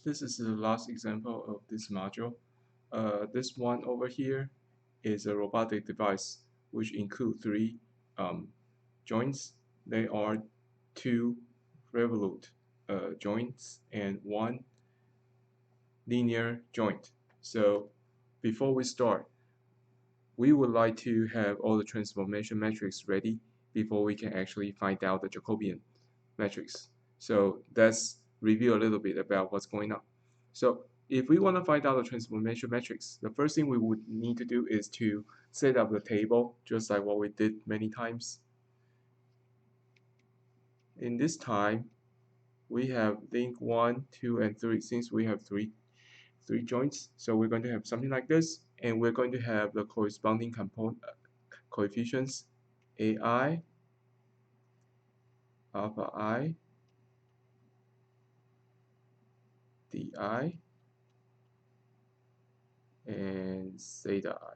This is the last example of this module. This one over here is a robotic device which include three um, joints. They are two revolute joints and one linear joint. So before we start, we would like to have all the transformation metrics ready before we can actually find out the Jacobian metrics. So let's review a little bit about what's going on. So if we want to find out the transformation metrics, the first thing we would need to do is to set up the table, just like what we did many times. In this time, we have link 1, 2, and 3. Since we have three joints, so we're going to have something like this, and we're going to have the corresponding component coefficients AI, alpha I, DI, and zeta I.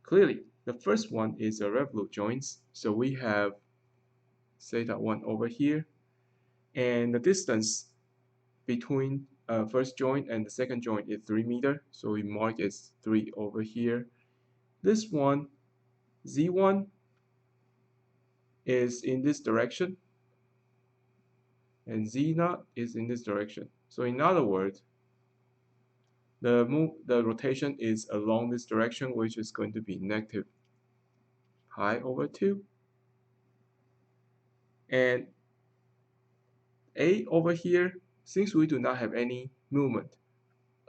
Clearly, the first one is a revolute joints, so we have zeta 1 over here, and the distance between first joint and the second joint is 3 meters, so we mark as 3 over here. This one, Z1, is in this direction, and Z0 is in this direction. So in other words, the rotation is along this direction, which is going to be negative pi over 2. And A over here, since we do not have any movement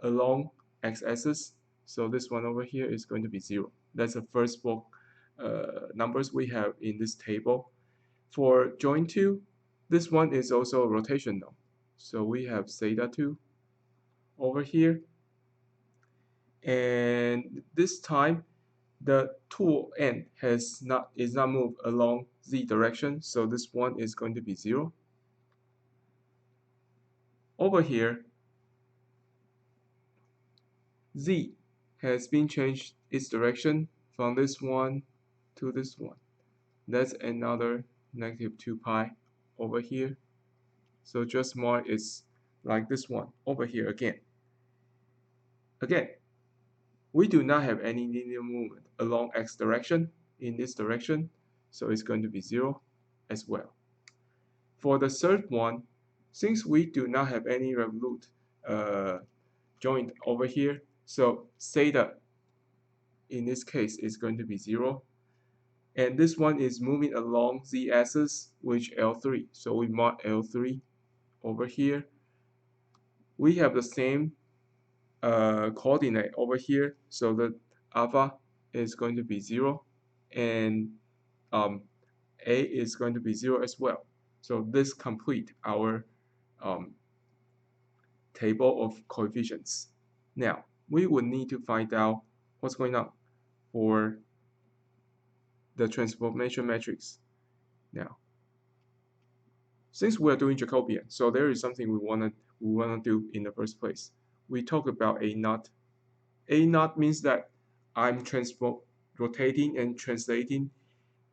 along x-axis, so this one over here is going to be 0. That's the first four numbers we have in this table. For joint 2, this one is also rotational. So we have zeta 2 over here. And this time, the tool end is not moved along z direction, so this one is going to be 0. Over here, z has been changed its direction from this one to this one. That's another negative 2 pi over here. So just mark it's like this one over here again. Again, we do not have any linear movement along x direction in this direction, so it's going to be 0 as well. For the third one, since we do not have any revolute joint over here, so theta in this case is going to be 0. And this one is moving along z-axis, which L3. So we mark L3 over here. We have the same coordinate over here, so the alpha is going to be 0, and A is going to be 0 as well. So this complete our table of coefficients. Now, we would need to find out what's going on for the transformation matrix. Now, since we are doing Jacobian, so there is something we wanna do in the first place. We talk about A naught. A naught means that I'm rotating and translating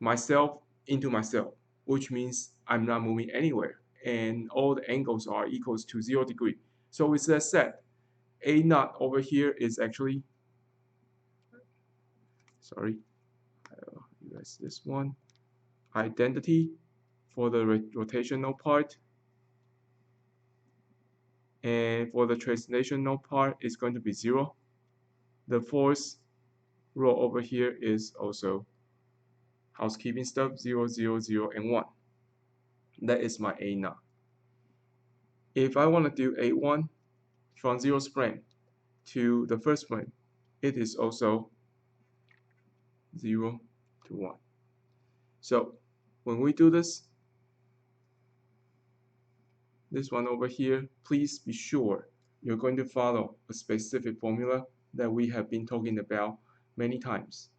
myself into myself, which means I'm not moving anywhere, and all the angles are equals to 0 degree. So with that said, A naught over here is actually, sorry, erase this one, identity for the rotational part, and for the translational part is going to be 0. The fourth row over here is also housekeeping stuff, 0, 0, 0, and 1. That is my A naught. If I want to do A1 from 0th frame to the first frame, it is also 0 to 1. So when we do this one over here, please be sure you're going to follow a specific formula that we have been talking about many times.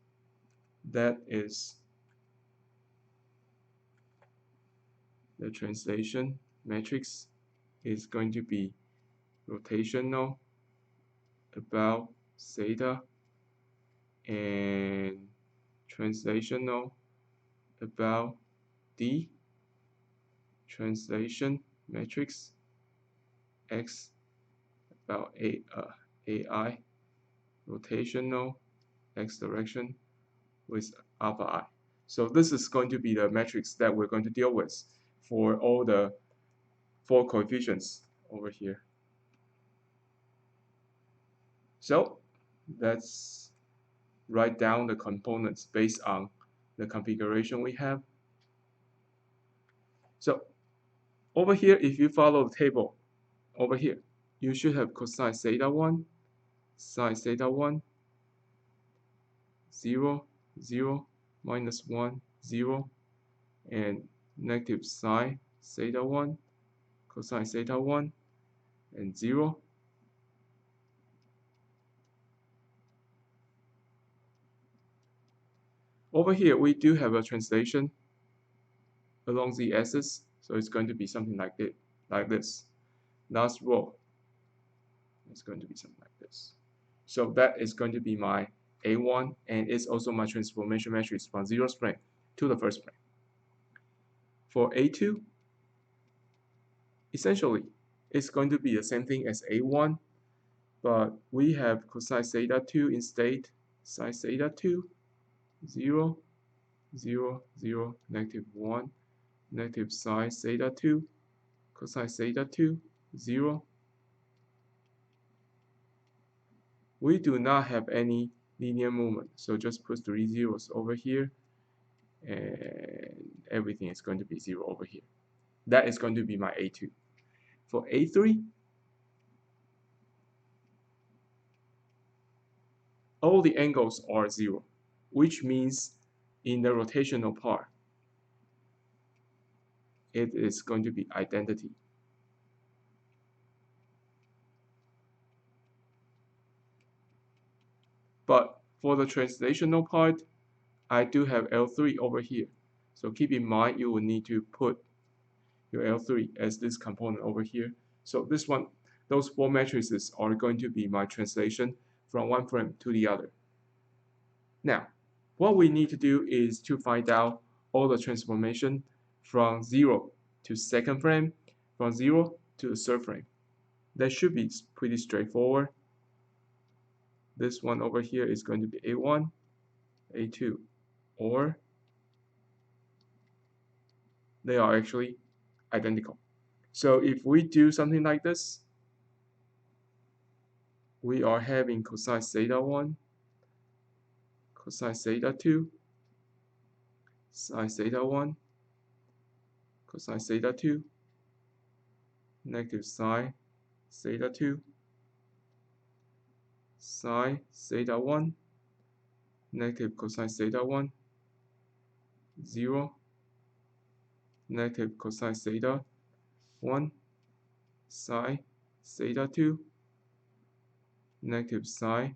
That is the translation matrix is going to be rotational about theta and translational about d translation matrix x about AI rotational x direction with alpha I. So this is going to be the matrix that we're going to deal with for all the 4 coefficients over here. So let's write down the components based on the configuration we have. So over here, if you follow the table over here, you should have cosine theta 1, sine theta 1, 0, 0, minus 1, 0, and negative sine theta 1, cosine theta 1, and 0. Over here, we do have a translation along the axis, so it's going to be something like this. Last row is going to be something like this. So that is going to be my A1, and it's also my transformation matrix from 0th plane to the 1st plane. For A2, essentially, it's going to be the same thing as A1, but we have cosine theta 2 instead, sine theta 2, 0, 0, 0, negative 1, negative sine theta 2, cosine theta 2, 0. We do not have any linear movement, so just put 3 zeros over here, and everything is going to be 0 over here. That is going to be my A2. For A3, all the angles are 0, which means in the rotational part, it is going to be identity. But for the translational part, I do have L3 over here. So keep in mind, you will need to put your L3 as this component over here. So this one, those 4 matrices are going to be my translation from one frame to the other. Now, what we need to do is to find out all the transformation from 0 to 2nd frame, from 0 to the 3rd frame. That should be pretty straightforward. This one over here is going to be A1, A2, or they are actually identical. So if we do something like this, we are having cosine theta 1, cosine theta 2, sine theta 1, cosine theta 2, negative sine theta 2, sine theta 1, negative cosine theta 1, 0, negative cosine theta 1, sine theta 2, negative sine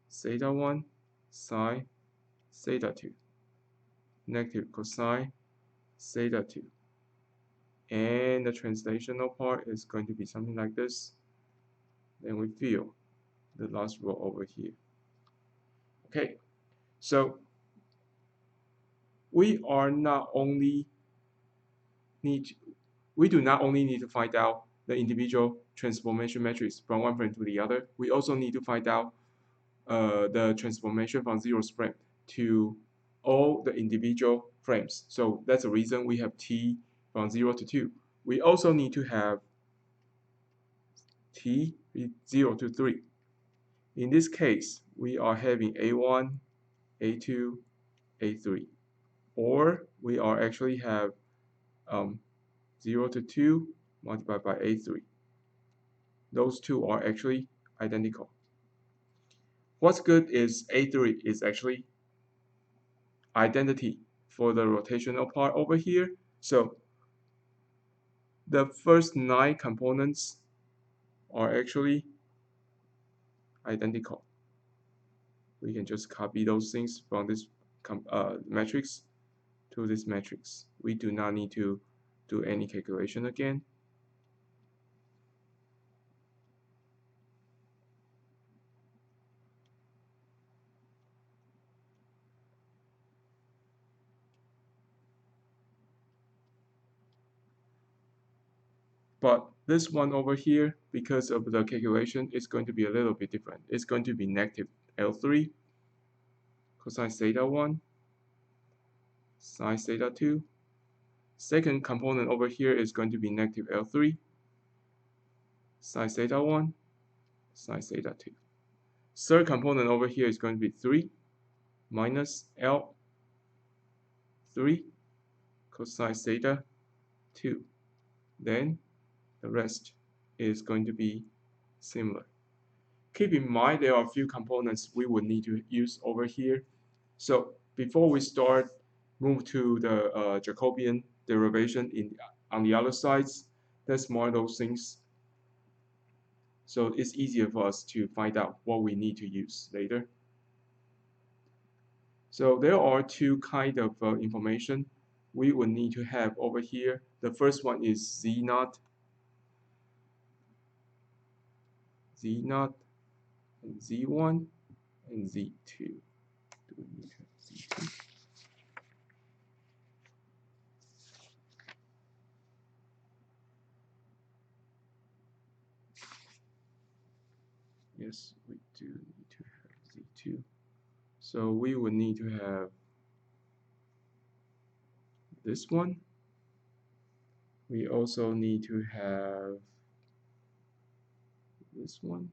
theta 1, sine theta 2, negative cosine theta 2. And the translational part is going to be something like this. Then we fill the last row over here. Okay, so we do not only need to find out the individual transformation matrix from one frame to the other. We also need to find out the transformation from 0th frame to all the individual frames. So that's the reason we have T from 0 to 2. We also need to have T 0 to 3. In this case, we are having A1, A2, A3. Or we are actually have 0 to 2 multiplied by A3. Those two are actually identical. What's good is A3 is actually identity for the rotational part over here. So the first 9 components are actually identical. We can just copy those things from this matrix to this matrix. We do not need to do any calculation again. But this one over here, because of the calculation, it's going to be a little bit different. It's going to be negative L3 cosine theta 1 sine theta 2. Second component over here is going to be negative L3 sine theta 1 sine theta 2. Third component over here is going to be 3 minus L3 cosine theta 2. Then the rest is going to be similar. Keep in mind there are a few components we would need to use over here. So before we start, move to the Jacobian derivation on the other sides. Let's mark those things. So it's easier for us to find out what we need to use later. So there are two kind of information we will need to have over here. The first one is Z0, Z0, and Z1, and Z2. Do we need to have Z2? Yes, we do need to have Z2. So we would need to have this one. We also need to have this one.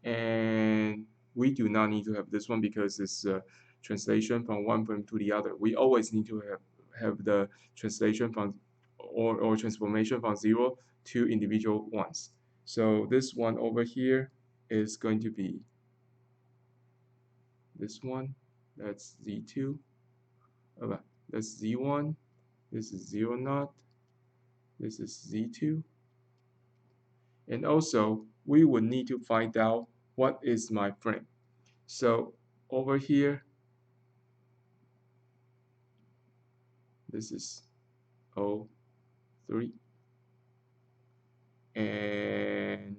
And we do not need to have this one because it's a translation from one frame to the other. We always need to have the translation from or transformation from 0 to individual ones. So this one over here is going to be this one. That's Z2. Okay, that's Z1. This is 0 0. This is Z2. And also, we would need to find out what is my frame. So over here, this is O3. And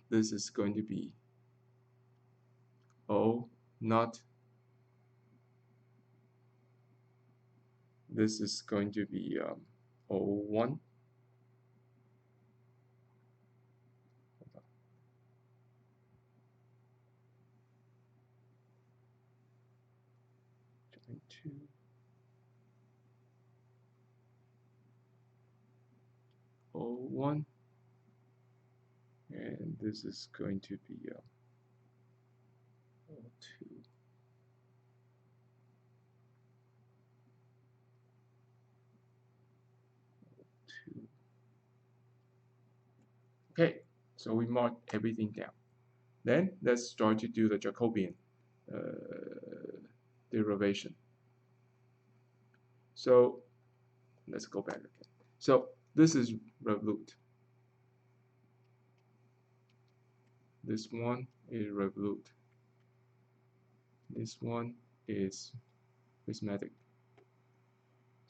this is going to be O not. This is going to be O1. Two. O1. And this is going to be O2. Okay, so we mark everything down. Then let's start to do the Jacobian derivation. So let's go back again. So this is revolute. This one is revolute. This one is prismatic.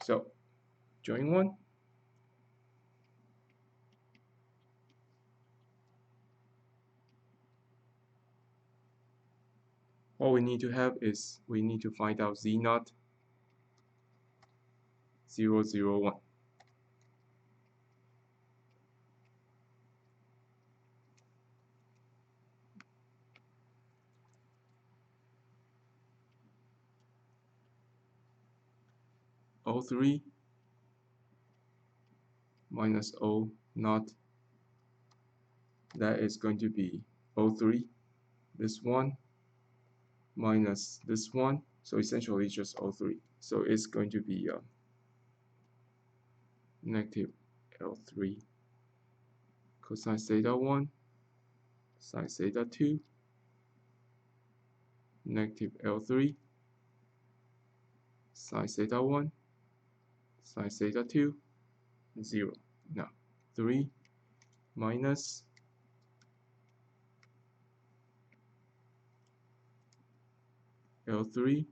So join one. All we need to have is we need to find out Z0 0 0 1. O3 minus O naught. That is going to be O3. This one minus this one. So essentially just O3. So it's going to be negative L3 cosine theta 1 sine theta 2 negative L3 sine theta 1 sine theta 2 0. Now 3 minus L3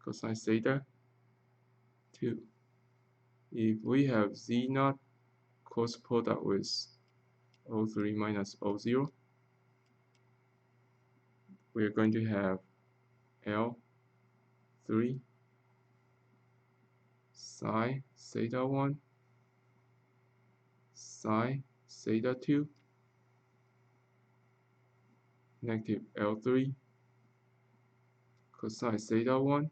cosine theta 2. If we have Z0 cross product with O3 minus O0, we're going to have L3 psi theta 1, psi theta 2, negative L3, cosine theta 1,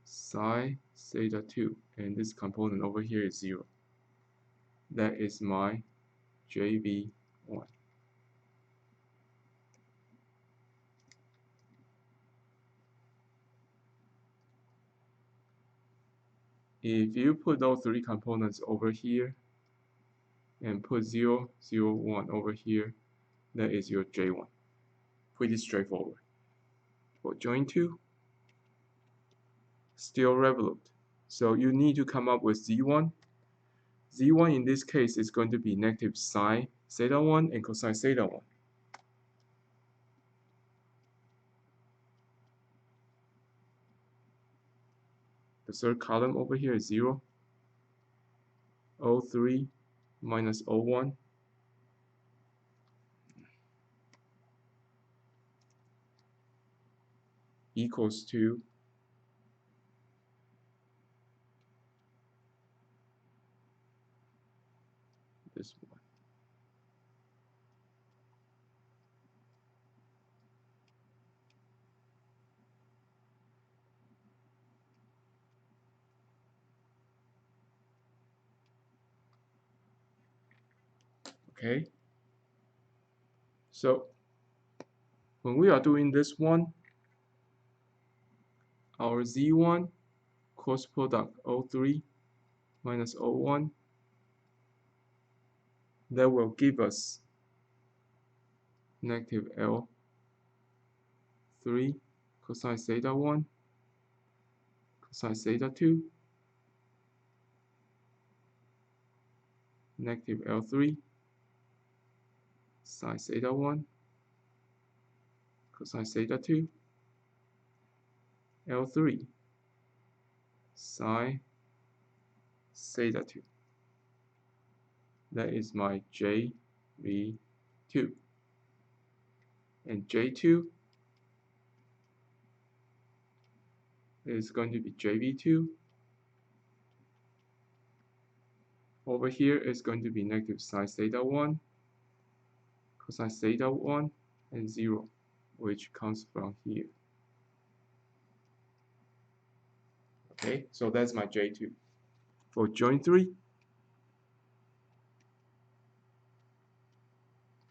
psi theta 2, and this component over here is 0. That is my JV1. If you put those three components over here and put 0, 0, 1 over here, that is your J1. Pretty straightforward. For join 2, still revolute. So you need to come up with Z1. Z1 in this case is going to be negative sine theta 1 and cosine theta 1. The third column over here is 0. O3 minus O1 equals to this one. Okay? So when we are doing this one, our Z1 cross product O3 minus O1, that will give us negative L3 cosine theta 1, cosine theta 2, negative L3 sine theta 1, cosine theta 2, L3 sine theta 2. That is my JV2. And J2 is going to be JV2. Over here is going to be negative sine theta 1, cosine theta 1, and 0, which comes from here. Okay, so that's my J2. For join 3,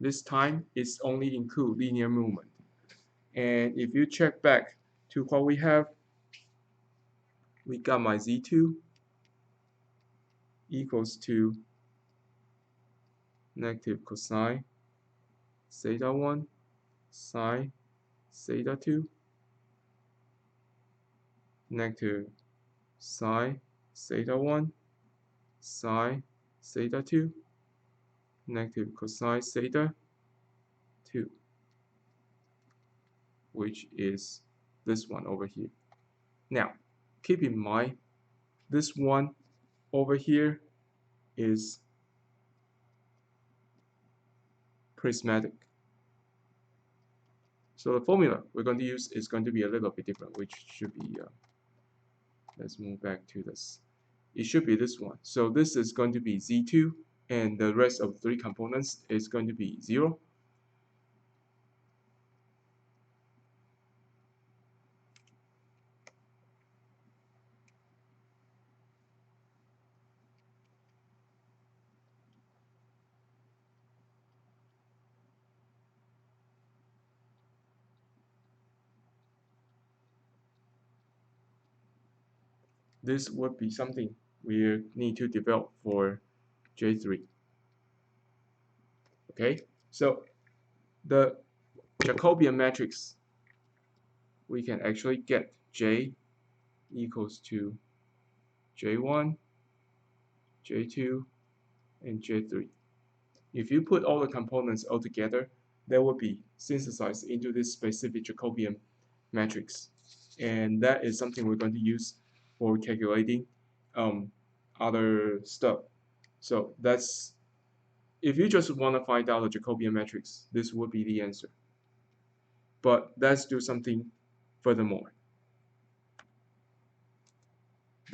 this time it's only include linear movement. And if you check back to what we have, we got my Z2 equals to negative cosine theta 1 sine theta 2, negative sine theta 1 sine theta 2, negative cosine theta 2, which is this one over here. Now, keep in mind, this one over here is prismatic. So the formula we're going to use is going to be a little bit different, which should be, let's move back to this. It should be this one. So this is going to be Z2, and the rest of the three components is going to be 0. This would be something we need to develop for J3. Okay, so the Jacobian matrix, we can actually get J equals to J1, J2, and J3. If you put all the components all together, they will be synthesized into this specific Jacobian matrix. And that is something we're going to use for calculating other stuff. So that's, if you just want to find out the Jacobian matrix, this would be the answer. But let's do something furthermore.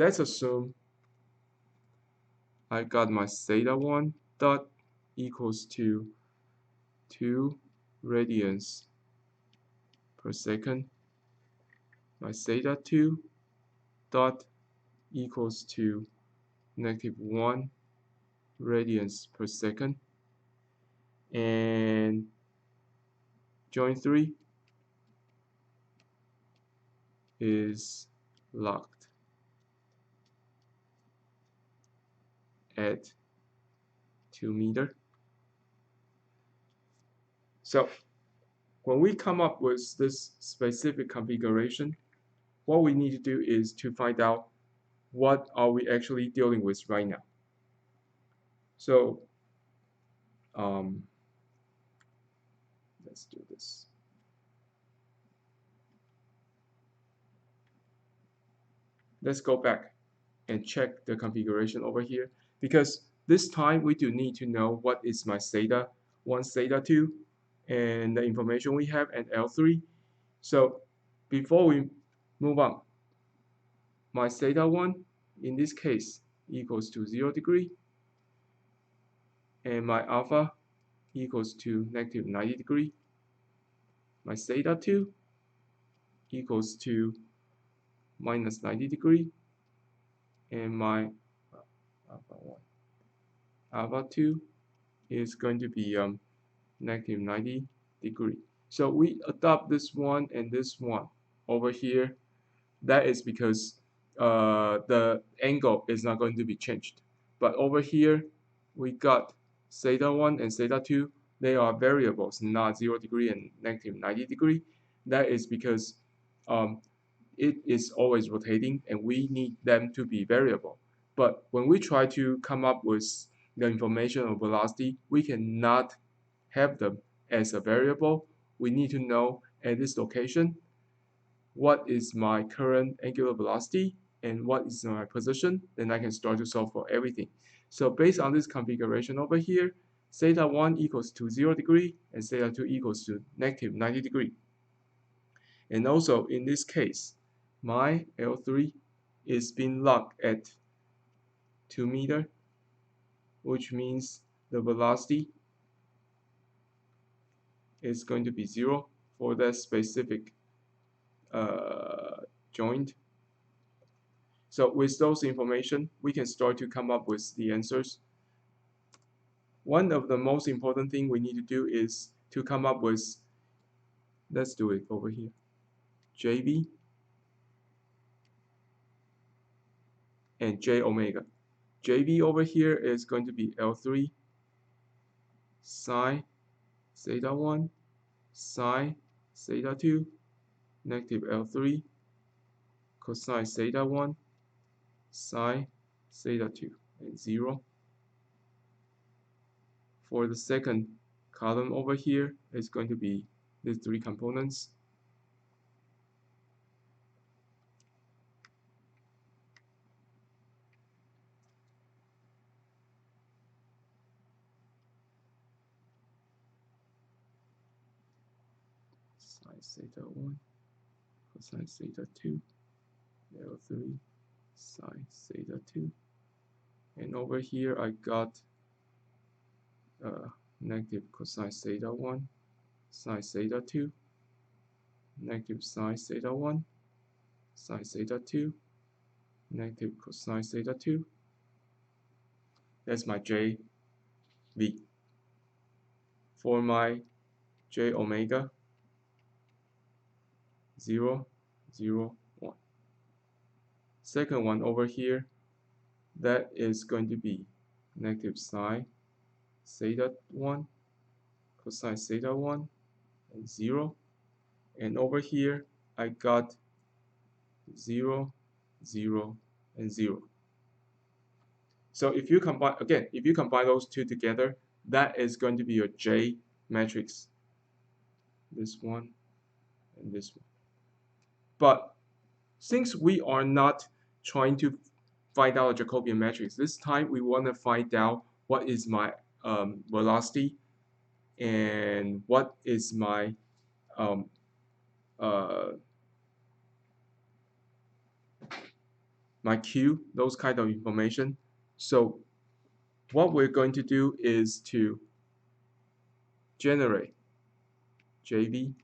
let's assume I got my theta 1 dot equals to 2 radians per second. My theta 2 dot equals to -1 radians per second. And joint 3 is locked at 2 meters. So when we come up with this specific configuration, what we need to do is to find out what are we actually dealing with right now. So let's do this. Let's go back and check the configuration over here, because this time we do need to know what is my theta 1, theta 2, and the information we have at L3. So before we move on, my theta 1 in this case equals to 0 degree, and my alpha equals to -90 degree. My theta 2 equals to -90 degree, and my alpha 1, alpha 2 is going to be -90 degree. So we adopt this one and this one over here. That is because the angle is not going to be changed. But over here, we got theta 1 and theta 2. They are variables, not 0 degree and -90 degree. That is because it is always rotating and we need them to be variable. But when we try to come up with the information of velocity, we cannot have them as a variable. We need to know at this location what is my current angular velocity and what is my position. Then I can start to solve for everything. So based on this configuration over here, theta 1 equals to 0 degree and theta 2 equals to -90 degree. And also in this case, my L3 is being locked at 2 meters, which means the velocity is going to be 0 for that specific joint. So with those information, we can start to come up with the answers. One of the most important thing we need to do is to come up with, let's do it over here, JB and J omega. JB over here is going to be L3 sine theta 1 sine theta 2 negative L3 cosine theta 1 sine theta 2 and 0. For the second column over here, it's going to be these three components. Sine theta 1 cosine theta 2 L3 sine theta 2. And over here I got negative cosine theta 1 sine theta 2 negative sine theta 1 sine theta 2 negative cosine theta 2. That's my JV. For my J omega 0, 0, 1. Second one over here, that is going to be negative sine theta 1 cosine theta 1 and 0. And over here I got 0, 0, and 0. So if you combine, again, if you combine those two together, that is going to be your J matrix. This one and this one. But since we are not trying to find out a Jacobian matrix, this time we want to find out what is my velocity and what is my uh, my Q, those kind of information. So what we're going to do is to generate JV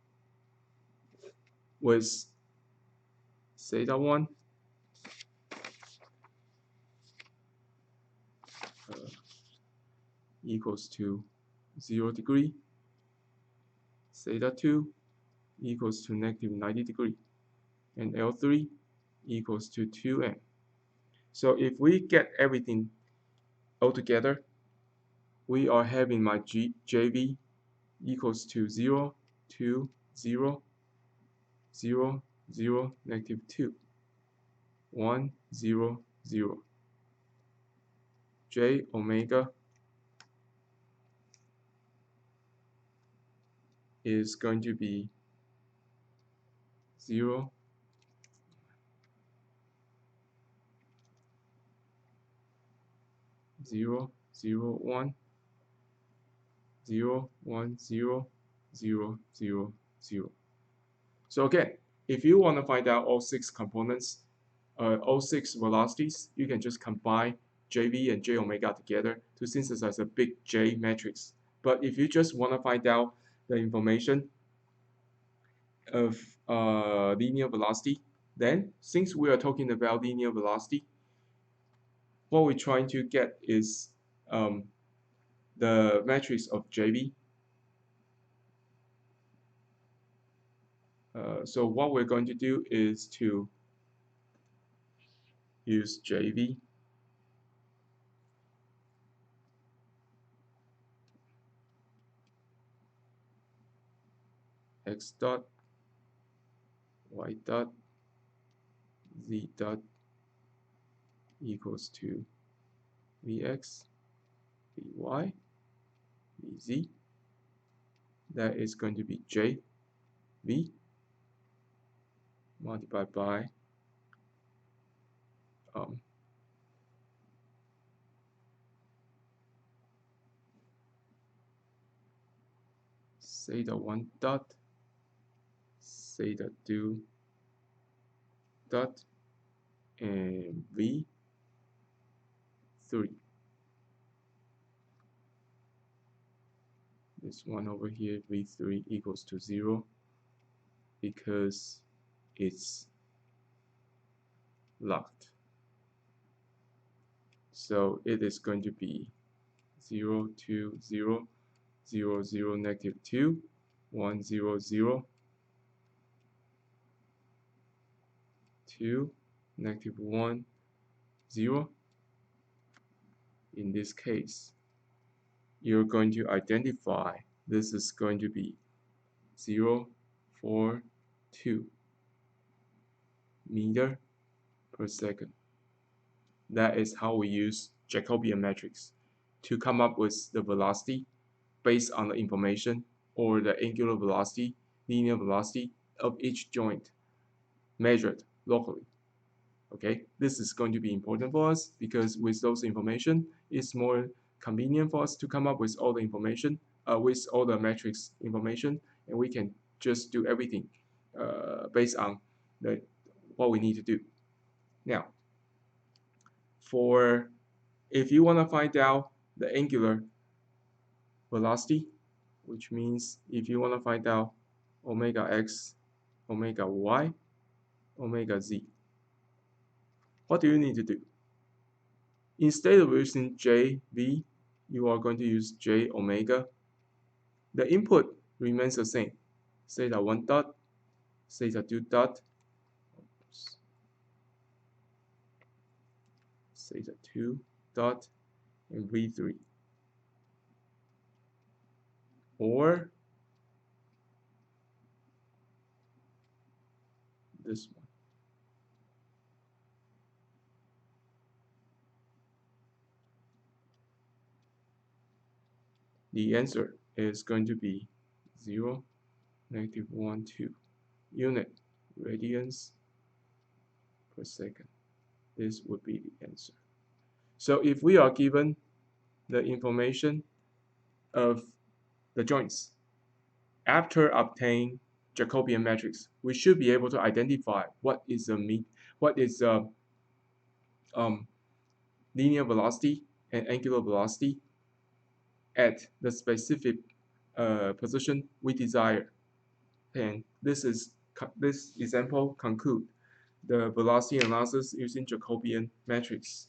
with theta 1 equals to 0 degree, theta 2 equals to negative 90 degree, and L3 equals to 2m. So if we get everything all together, we are having my JV equals to 0, 2, 0, 0, 0, negative 2, 1, 0, 0. J omega is going to be 0, 0, 0, 1, 0, 1, 0, 0, 0, 0. So again, if you want to find out all 6 components, all 6 velocities, you can just combine JV and J omega together to synthesize a big J matrix. But if you just want to find out the information of linear velocity, then since we are talking about linear velocity, what we're trying to get is the matrix of JV. So what we're going to do is to use JV x dot y dot z dot equals to Vx, Vy, Vz. That is going to be JV multiplied by theta 1 dot, theta 2 dot, and V3. This one over here, V3 equals to 0 because it's locked. So it is going to be 0, 2, 0, 0, 0, negative 2, 1, 0, 0, 2, negative 1, 0. In this case, you're going to identify this is going to be 0, 4, 2 meter per second. That is how we use Jacobian matrix to come up with the velocity based on the information or the angular velocity, linear velocity of each joint measured locally. Okay, this is going to be important for us because with those information, it's more convenient for us to come up with all the information, with all the matrix information, and we can just do everything based on what we need to do. Now, if you want to find out the angular velocity, which means if you want to find out omega x, omega y, omega z, what do you need to do? Instead of using JV, you are going to use J omega. The input remains the same. Theta 1 dot, theta 2 dot, theta 2 dot, and V3. Or this one. The answer is going to be 0, negative 1, 2 unit radians per second. This would be the answer. So if we are given the information of the joints after obtaining Jacobian matrix, we should be able to identify what is the linear velocity and angular velocity at the specific position we desire. And this example conclude the velocity analysis using Jacobian matrix.